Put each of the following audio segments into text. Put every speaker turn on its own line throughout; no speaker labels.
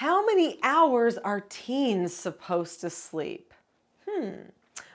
How many hours are teens supposed to sleep?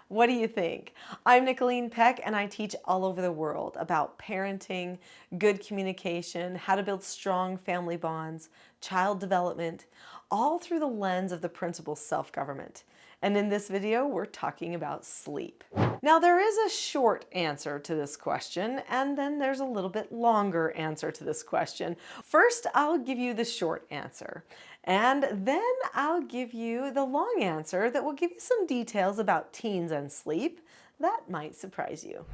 What do you think? I'm Nicholeen Peck, and I teach all over the world about parenting, good communication, how to build strong family bonds, child development, all through the lens of the principle self-government. And in this video, we're talking about sleep. Now, there is a short answer to this question, and then there's a little bit longer answer to this question. First, I'll give you the short answer, and then I'll give you the long answer that will give you some details about teens and sleep that might surprise you.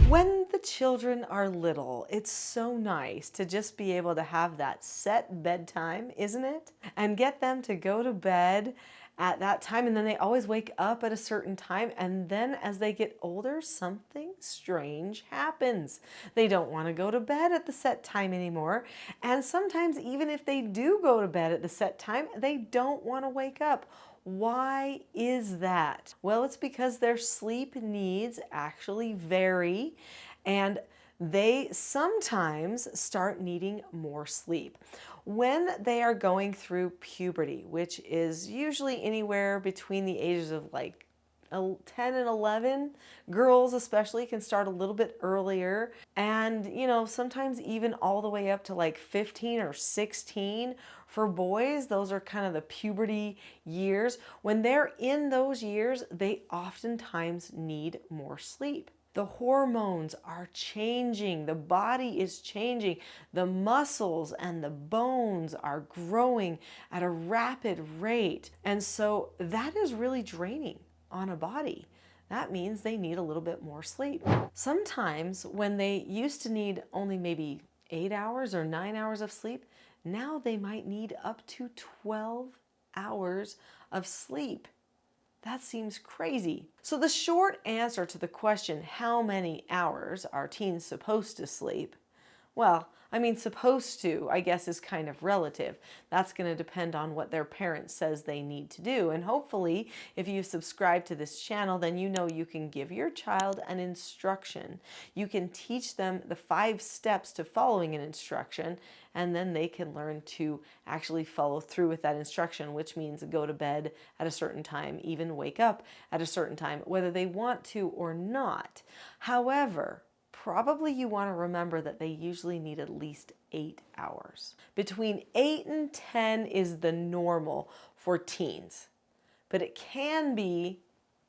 When the children are little, it's so nice to just be able to have that set bedtime, isn't it? And get them to go to bed at that time, and then they always wake up at a certain time, and then as they get older, something strange happens. They don't want to go to bed at the set time anymore, and sometimes even if they do go to bed at the set time, they don't want to wake up. Why is that? Well, it's because their sleep needs actually vary, and they sometimes start needing more sleep. When they are going through puberty, which is usually anywhere between the ages of like 10 and 11, girls especially can start a little bit earlier, and sometimes even all the way up to like 15 or 16. For boys, those are kind of the puberty years. When they're in those years, they oftentimes need more sleep. The hormones are changing, the body is changing, the muscles and the bones are growing at a rapid rate, and so that is really draining on a body. That means they need a little bit more sleep. Sometimes when they used to need only maybe 8 hours or 9 hours of sleep, now they might need up to 12 hours of sleep. That seems crazy. So the short answer to the question, how many hours are teens supposed to sleep? Well, supposed to, I guess, is kind of relative. That's going to depend on what their parent says they need to do. And hopefully, if you subscribe to this channel, then you know you can give your child an instruction. You can teach them the 5 steps to following an instruction, and then they can learn to actually follow through with that instruction, which means go to bed at a certain time, even wake up at a certain time, whether they want to or not. However, probably you want to remember that they usually need at least 8 hours. Between 8 and 10 is the normal for teens, but it can be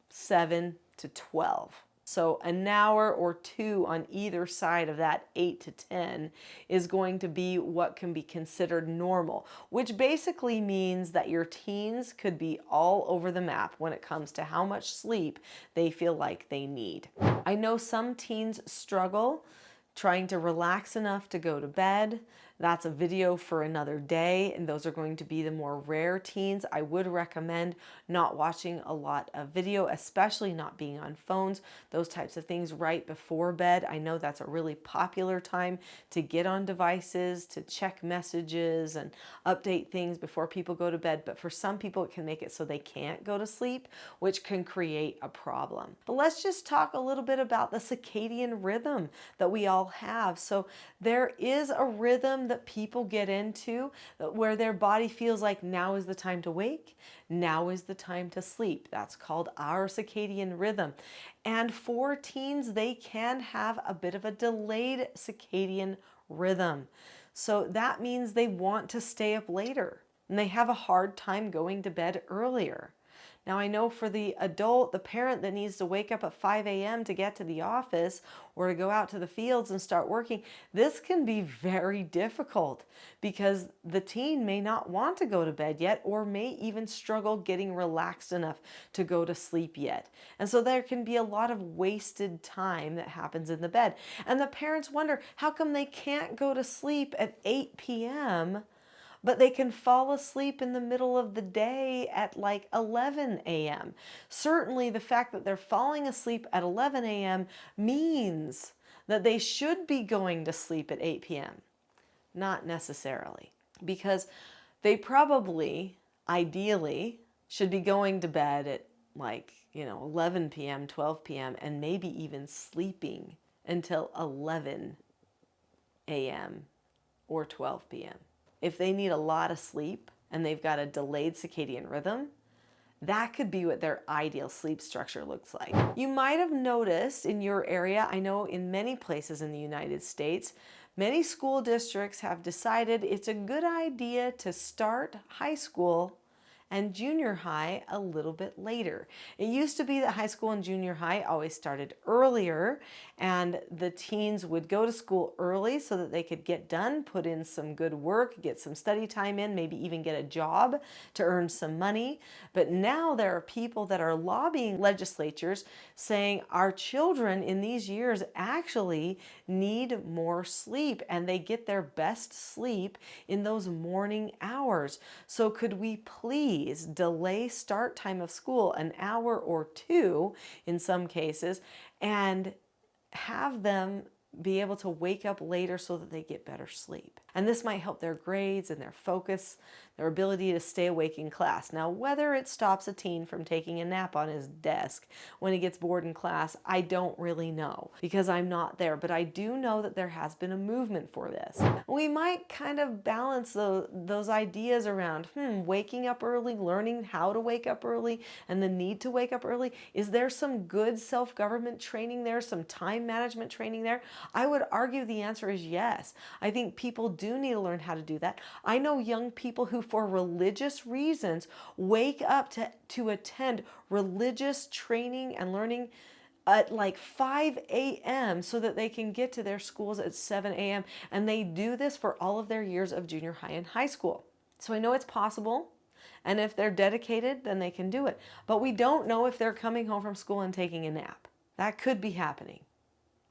7 to 12. So an hour or 2 on either side of that 8 to 10 is going to be what can be considered normal, which basically means that your teens could be all over the map when it comes to how much sleep they feel like they need. I know some teens struggle trying to relax enough to go to bed. That's a video for another day, and those are going to be the more rare teens. I would recommend not watching a lot of video, especially not being on phones, those types of things right before bed. I know that's a really popular time to get on devices, to check messages and update things before people go to bed, but for some people it can make it so they can't go to sleep, which can create a problem. But let's just talk a little bit about the circadian rhythm that we all have. So there is a rhythm that people get into where their body feels like now is the time to wake, now is the time to sleep. That's called our circadian rhythm. And for teens, they can have a bit of a delayed circadian rhythm. So that means they want to stay up later and they have a hard time going to bed earlier. Now, I know for the adult, the parent that needs to wake up at 5 a.m. to get to the office or to go out to the fields and start working, this can be very difficult because the teen may not want to go to bed yet or may even struggle getting relaxed enough to go to sleep yet. And so there can be a lot of wasted time that happens in the bed. And the parents wonder, how come they can't go to sleep at 8 p.m., but they can fall asleep in the middle of the day at like 11 a.m. Certainly the fact that they're falling asleep at 11 a.m. means that they should be going to sleep at 8 p.m. Not necessarily, because they probably, ideally, should be going to bed at like, 11 p.m., 12 p.m., and maybe even sleeping until 11 a.m. or 12 p.m. If they need a lot of sleep and they've got a delayed circadian rhythm, that could be what their ideal sleep structure looks like. You might have noticed in your area, I know in many places in the United States, many school districts have decided it's a good idea to start high school and junior high a little bit later. It used to be that high school and junior high always started earlier, and the teens would go to school early so that they could get done, put in some good work, get some study time in, maybe even get a job to earn some money. But now there are people that are lobbying legislatures saying our children in these years actually need more sleep, and they get their best sleep in those morning hours. So could we please delay start time of school an hour or two in some cases and have them be able to wake up later so that they get better sleep? And this might help their grades and their focus, their ability to stay awake in class. Now, whether it stops a teen from taking a nap on his desk when he gets bored in class, I don't really know because I'm not there, but I do know that there has been a movement for this. We might kind of balance those ideas around, waking up early, learning how to wake up early, and the need to wake up early. Is there some good self-government training there, some time management training there? I would argue the answer is yes. I think people do need to learn how to do that. I know young people who, for religious reasons, wake up to attend religious training and learning at like 5 a.m. so that they can get to their schools at 7 a.m. And they do this for all of their years of junior high and high school. So I know it's possible. And if they're dedicated, then they can do it. But we don't know if they're coming home from school and taking a nap. That could be happening.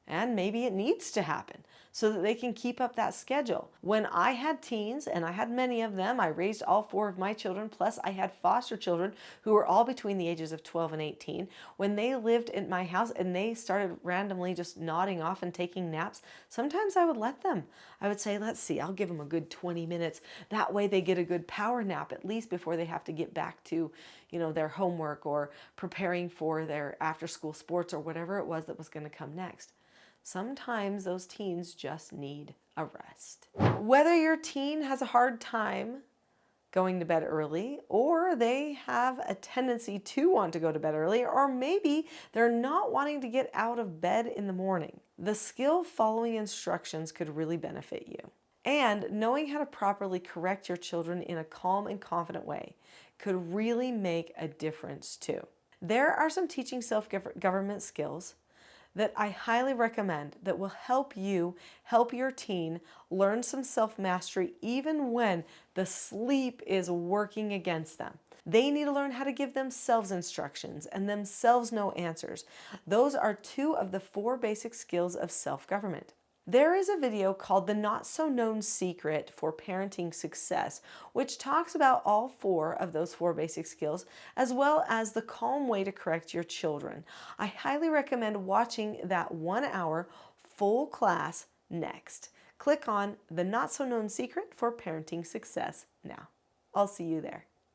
And maybe it needs to happen so that they can keep up that schedule. When I had teens, and I had many of them, I raised all 4 of my children, plus I had foster children who were all between the ages of 12 and 18. When they lived in my house and they started randomly just nodding off and taking naps, sometimes I would let them. I would say, let's see, I'll give them a good 20 minutes. That way they get a good power nap at least before they have to get back to, their homework or preparing for their after-school sports or whatever it was that was going to come next. Sometimes those teens just need a rest. Whether your teen has a hard time going to bed early, or they have a tendency to want to go to bed early, or maybe they're not wanting to get out of bed in the morning, the skill following instructions could really benefit you. And knowing how to properly correct your children in a calm and confident way could really make a difference too. There are some teaching self-government skills that I highly recommend that will help you help your teen learn some self-mastery even when the sleep is working against them. They need to learn how to give themselves instructions and themselves know answers. Those are 2 of the 4 basic skills of self-government. There is a video called The Not So Known Secret for Parenting Success, which talks about all 4 of those 4 basic skills, as well as the calm way to correct your children. I highly recommend watching that 1-hour full class next. Click on The Not So Known Secret for Parenting Success now. I'll see you there.